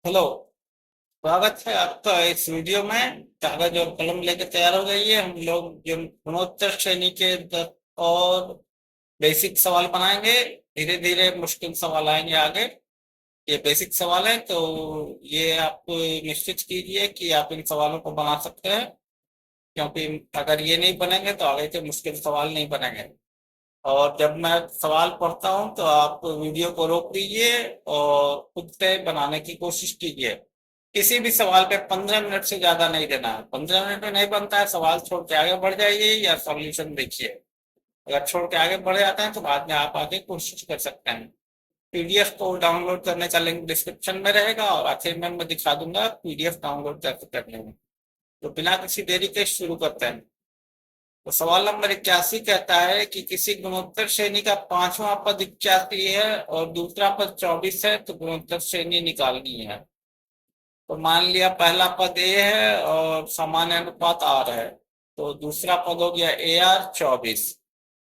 Hello. स्वागत है आपका इस वीडियो में। कागज और कलम लेकर तैयार हो जाइए। हम लोग जो गुणोत्तर श्रेणी के 10 और बेसिक सवाल बनाएंगे। धीरे धीरे मुश्किल सवाल आएंगे आगे। ये बेसिक सवाल है तो ये आप निश्चित कीजिए कि आप इन सवालों को बना सकते हैं, क्योंकि अगर ये नहीं बनेंगे तो आगे के मुश्किल सवाल नहीं बनेंगे। और जब मैं सवाल पढ़ता हूँ तो आप वीडियो को रोक दीजिए और खुद से बनाने की कोशिश कीजिए। किसी भी सवाल पे 15 मिनट से ज्यादा नहीं देना है। 15 मिनट में नहीं बनता है, सवाल छोड़ के आगे बढ़ जाइए या सॉल्यूशन देखिए। अगर छोड़ के आगे बढ़ जाते हैं तो बाद में आप आगे कोशिश कर सकते हैं। पीडीएफ को डाउनलोड करने का लिंक डिस्क्रिप्शन में रहेगा और आखिर में मैं दिखा दूंगा पीडीएफ डाउनलोड कैसे करने में। तो बिना किसी देरी के शुरू करते हैं। तो सवाल नंबर 81 कहता है कि किसी गुणोत्तर श्रेणी का पांचवा पद 81 है और दूसरा पद 24 है, तो गुणोत्तर श्रेणी निकालनी है। तो मान लिया पहला पद ए है और सामान्य अनुपात आर है, तो दूसरा पद हो गया ए आर 24।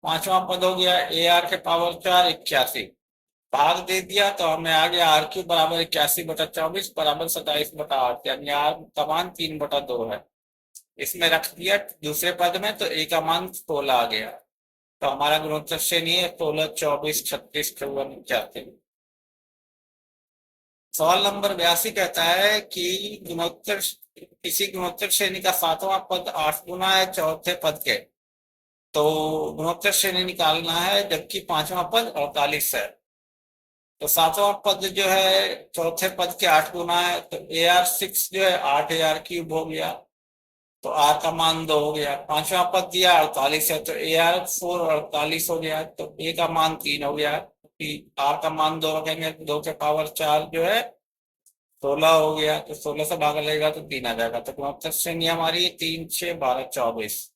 पांचवा पद हो गया ए आर के पावर 4 81। भाग दे दिया तो हमें आ गया आर क्यू बराबर 81/24 बराबर 27/8, यानी आर का मान 3/2 है। इसमें रख दिया दूसरे पद में तो ए का मान 16 आ गया। तो हमारा गुणोत्तर श्रेणी है 16, 24, 36, 54, 81। सवाल नंबर 82 कहता है कि गुणोत्तर किसी गुणोत्तर श्रेणी का सातवां पद 8 गुना है चौथे पद के। तो गुणोत्तर श्रेणी निकालना है जबकि पांचवा पद 48 है। तो सातवां पद जो है चौथे पद के 8 गुना है, तो ए आर 6 जो है 8 AR³ हो गया। तो आर का मान 2 हो गया। पांचवा पद दिया 48 है, तो ए आर 4 48 हो गया। तो ए का मान 3 हो गया। आर का मान 2 रखेंगे, 2 के पावर 4 जो है 16 हो गया। तो 16 से भागा लेगा तो 3 आ जाएगा। तो गुणोत्तर श्रेणी हमारी 3, 6, 12, 24।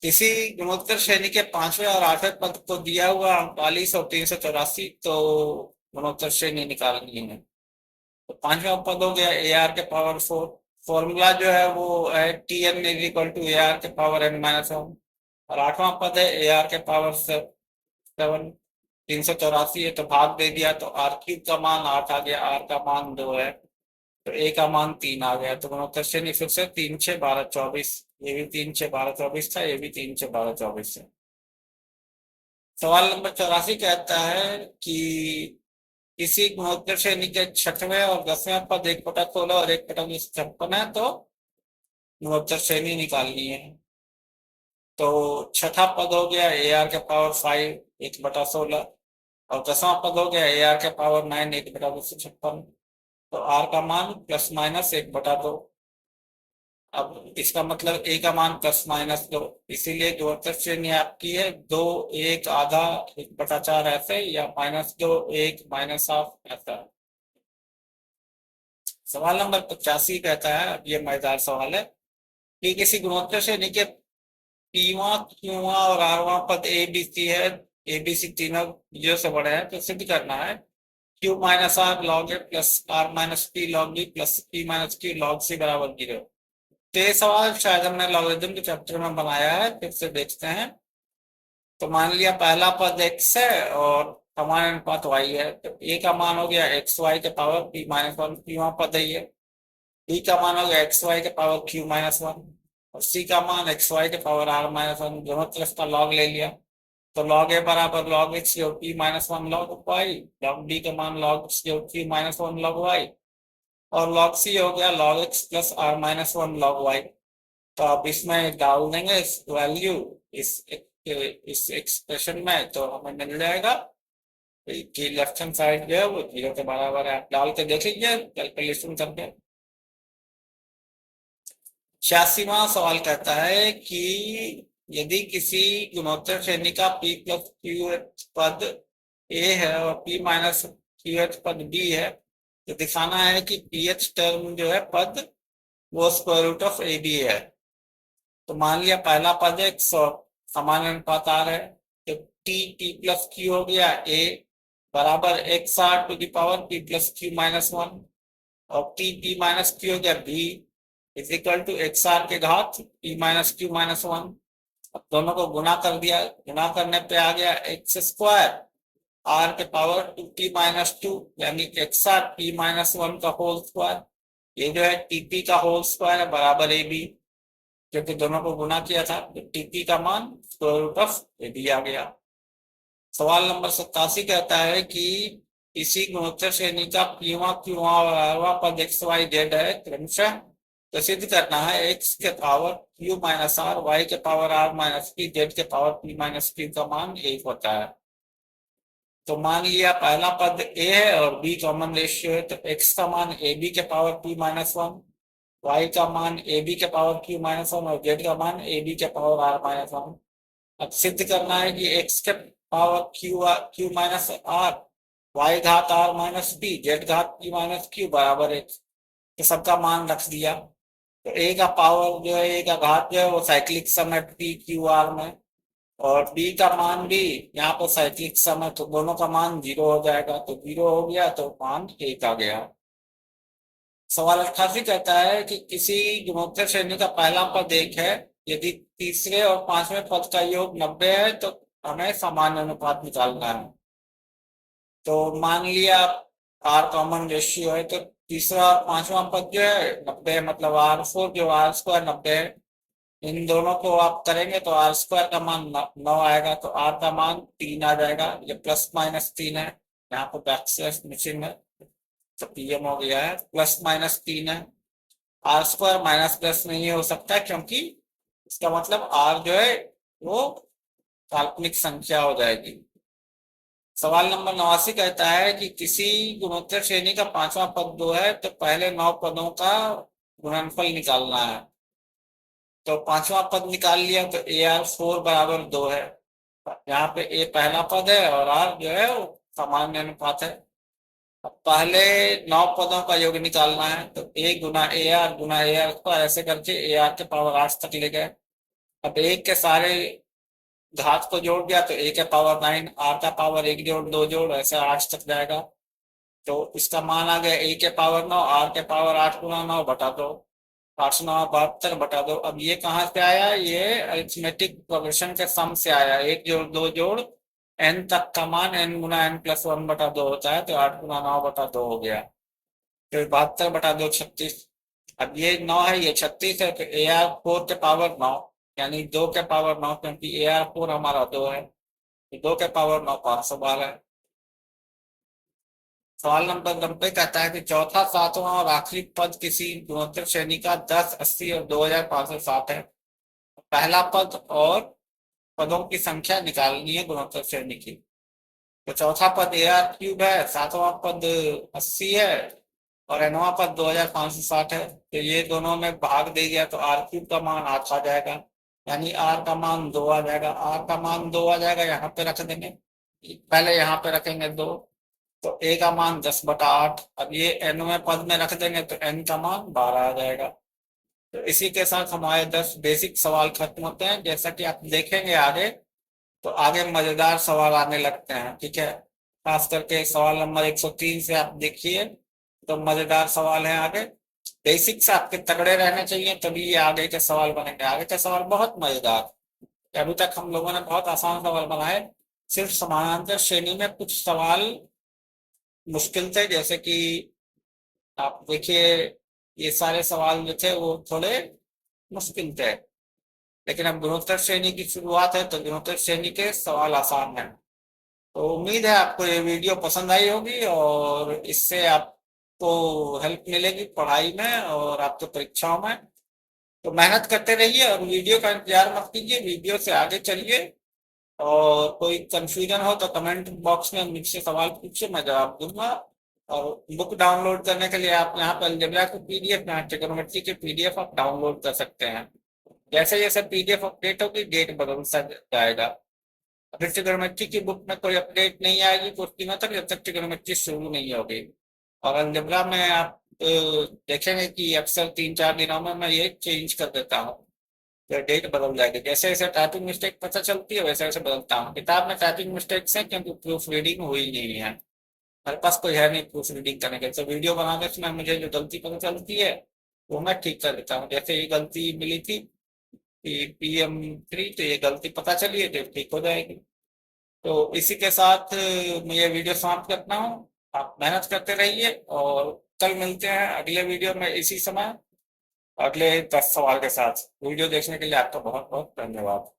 किसी गुणोत्तर श्रेणी के पांचवें और आठवें पद को दिया हुआ 39 और 384, तो गुणोत्तर श्रेणी निकालनी है। तो पांचवा पद हो गया ए आर के पावर 4। फॉर्मूला जो है वो है T N is equal to A R के पावर n-1। और आठवां पद है ए आर के पावर 7। 384 है तो भाग दे दिया तो आर क्यूब का मान 8 आ गया, आर का मान 2 है, तो ए का मान 3 आ गया। तो गुणोत्तर श्रेणी फिर से 3, 6, 12, 24। ये भी 3, 6, 12, 24 था, ये भी 3, 6, 12, 24 है। सवाल नंबर 84 कहता है कि किसी गुणोत्तर श्रेणी के छठवें और 10वें पद 1/16 और 1/56 है, तो गुणोत्तर श्रेणी निकालनी है। तो छठा पद हो गया ए आर के पावर 5 1/16 और 10वां पद हो गया ए आर के पावर 9 1/256। तो आर का मान प्लस माइनस 1/2। अब इसका मतलब ए का मान +-2, इसीलिए गुणोत्तर श्रेणी आपकी है 2, 1 आधा 1/4 ऐसे, या -2, 1 -हाफ ऐसा। सवाल नंबर 85 कहता है, अब ये मजेदार सवाल है कि किसी गुणोत्तर श्रेणी के पीवा क्यूवा और आरवा पद ए बी सी है। ए बी सी तीनों जीरो से बड़े हैं, तो सिद्ध करना है q minus r log a plus r minus p log b plus p minus q log c बराबर 0। तो ये सवाल शायद हमने लॉगरिथम के चैप्टर में बनाया है, फिर से देखते हैं। तो मान लिया पहला पद x है और समान अनुपात y है, तो a का मान हो गया एक्स वाई के पावर p-1, पीवा पद है ये। b का मान हो गया एक्स वाई के पावर q-1 और c का मान एक्स वाई के पावर r-1। दोनों तरफ का लॉग ले लिया, तो लॉग a बराबर लॉग x जो p-1 log y, log b का मान लॉग x जो q-1 लॉग y, और लॉग c हो गया log x plus r-1 log y। तो आप इसमें डाल देंगे इस वैल्यू इस एक्सप्रेशन में, तो हमें मिल जाएगा कि लेफ्ट हैंड साइड जो है वो 0 के बराबर है। आप डाल के देख लीजिए कैलकुलेशन करके। 86वां सवाल कहता है कि यदि किसी गुणोत्तर श्रेणी का p प्लस क्यू पद a है और p माइनस क्यू पद b है, तो दिखाना है कि ph टर्म जो है पद वो square root of A B है। तो मान लिया पहला पद एक समान अनुपात आ रहा है, तो टी प्लस क्यू हो गया ए बराबर X R to the power P plus Q minus 1 और टी माइनस क्यू हो गया B is equal to X R के घात पी माइनस क्यू माइनस 1। अब दोनों को गुना कर दिया, गुना करने पे आ गया एक्स स्क्वायर आर के पावर 2t-2 यानी एक्स आर p-1 का होल स्क्वायर, ये जो है टीपी का होल स्क्वायर है बराबर ए बी, क्योंकि दोनों को गुना किया था तो टीपी का मान square root of A b आ गया। सवाल नंबर 87 कहता है कि इसी गुणोत्तर श्रेणी का पीवा क्यूवा पद एक्स वाई जेड है क्रमशः, तो सिद्ध करना है एक्स के power Q minus are, y के power are minus P, z के पावर पी माइनस पी का मान एक होता है। तो मान लिया पहला पद ए है और बी कॉमन रेशियो है, तो एक्स का मान ए बी के power P minus one, Y का मान ए बी के पावर क्यू माइनस वन और जेड का मान ए बी के पावर आर माइनस वन। अब सिद्ध करना है कि एक्स के power Q minus are, Y घात आर माइनस पी, जेड घात पी माइनस क्यू बराबर एक्स, तो सबका मान रख दिया। तो ए का पावर जो है, ए का घात जो है वो साइक्लिक सम है पी क्यू आर में, और बी का मान भी यहाँ पर साइक्लिक सम है, तो दोनों का मान 0 हो जाएगा, तो 0 हो गया तो मान 1 आ गया। सवाल 88 कहता है कि किसी गुणोत्तर श्रेणी का पहला पद 1 है, यदि तीसरे और पांचवें पद का योग 90 है तो हमें सामान्य अनुपात निकालना है। तो मान लिया आर कॉमन रेशियो है, तो तीसरा और पांचवा पद जो है 90 मतलब आर फोर, जो आर स्क्वायर 90 है, इन दोनों को आप करेंगे तो आर स्क्वायर का मान 9 आएगा, तो आर का मान 3 आ जाएगा, ये प्लस माइनस 3 है, यहाँ पर बैकस्लैश मिसिंग है तो पीएम हो गया है, प्लस माइनस 3 है। आर स्क्वायर माइनस प्लस नहीं हो सकता क्योंकि इसका मतलब आर जो है वो काल्पनिक संख्या हो जाएगी। सवाल नंबर 89 कहता है कि किसी गुणोत्तर श्रेणी का पांचवा पद 2 है, तो पहले 9 पदों का गुणनफल निकालना है। तो पांचवा पद निकाल लिया तो ए आर फोर बराबर 2 है, यहाँ पे ए पहला पद है और आर जो है वो सामान्य अनुपात है। अब पहले 9 पदों का योग निकालना है, तो ए गुना ए आर को ऐसे करके ए आर के पावर 8 तक ले गए। अब एक के सारे घात को जोड़ दिया तो ए के पावर 9, आर का पावर 1 जोड़ 2 जोड़ ऐसे 8 तक जाएगा, तो इसका मान आ गया ए के पावर 9, आर के पावर 8 गुना 9 बटा 2, 8×9 = 72 बटा 2। अब ये कहाँ से आया, ये अरिथमेटिक प्रोग्रेशन के सम से आया, 1 जोड़ 2 जोड़ एन तक का मान एन गुना एन प्लस 1 बटा 2 होता है, तो 8×9 बटा 2 हो गया, तो 72 बटा 2 36। अब ये 9 है ये 36 है, तो ए आर फोर के पावर 9 यानी 2 के पावर 9, क्योंकि ए आर फोर हमारा 2 है, तो 2 के पावर 9 512 है। सवाल नंबर 90 कहता है कि चौथा सातवां और आखिरी पद किसी गुणोत्तर श्रेणी का 10, 80 और 2560 है। पहला पद और पदों की संख्या निकालनी है गुणोत्तर श्रेणी की। तो चौथा पद ए आर क्यूब है, सातवां पद 80 है और nवां पद 2560 है, तो ये दोनों में भाग दे गया तो आर क्यूब का मान 8 आ जाएगा, यानी आर का मान 2 आ जाएगा। आर का मान 2 आ जाएगा, यहाँ पे रख देंगे, पहले यहाँ पे रखेंगे 2, तो ए का मान 10/8। अब ये nवें पद में रख देंगे तो n का मान 12 आ जाएगा। तो इसी के साथ हमारे 10 बेसिक सवाल खत्म होते हैं। जैसा कि आप देखेंगे आगे, तो आगे मजेदार सवाल आने लगते हैं, ठीक है। खास करके सवाल नंबर 103 से आप देखिए, तो मजेदार सवाल है आगे। बेसिक्स आपके तगड़े रहने चाहिए, तभी ये आगे के सवाल बनेंगे। आगे के सवाल बहुत मजेदार, अभी तक हम लोगों ने बहुत आसान सवाल बनाए, सिर्फ समानांतर श्रेणी में कुछ सवाल मुश्किल थे, जैसे कि आप देखिए ये सारे सवाल जो थे वो थोड़े मुश्किल थे, लेकिन अब गुणोत्तर श्रेणी की शुरुआत है तो गुणोत्तर श्रेणी के सवाल आसान हैं। तो उम्मीद है आपको ये वीडियो पसंद आई होगी और इससे आपको हेल्प मिलेगी पढ़ाई में और आपके परीक्षाओं में। तो मेहनत करते रहिए और वीडियो का इंतजार मत कीजिए, वीडियो से आगे चलिए। और कोई कंफ्यूजन हो तो कमेंट बॉक्स में मुझसे सवाल पूछिए, मैं जवाब दूंगा। और बुक डाउनलोड करने के लिए आप यहाँ पर अलजेब्रा की पीडीएफ, यहाँ ट्रिग्नोमेट्री की पीडीएफ आप डाउनलोड कर सकते हैं। जैसे जैसे पीडीएफ अपडेट होगी डेट बदल जाएगा। अभी ट्रिग्नोमेट्री की बुक में कोई अपडेट नहीं आएगी कुछ दिनों तक, जब तक ट्रिग्नोमेट्री शुरू नहीं होगी। और अलजेब्रा में आप देखेंगे कि अक्सर 3-4 दिनों में मैं ये चेंज कर देता हूँ, तो डेट बदल जाएगी। जैसे जैसे टाइपिंग मिस्टेक पता चलती है वैसे वैसे बदलता हूँ। किताब में टाइपिंग मिस्टेक्स है क्योंकि प्रूफ रीडिंग हुई नहीं है, मेरे पास कोई है नहीं प्रूफ रीडिंग करने के, तो वीडियो बनाने समय मुझे जो गलती पता चलती है वो मैं ठीक कर देता हूँ। जैसे ये गलती मिली थी PM3, तो ये गलती पता चली है तो ठीक हो जाएगी। तो इसी के साथ मैं ये वीडियो समाप्त करता हूँ। आप मेहनत करते रहिए और कल मिलते हैं अगले वीडियो में इसी समय अगले 10 सवाल के साथ। वीडियो देखने के लिए आपका बहुत बहुत धन्यवाद।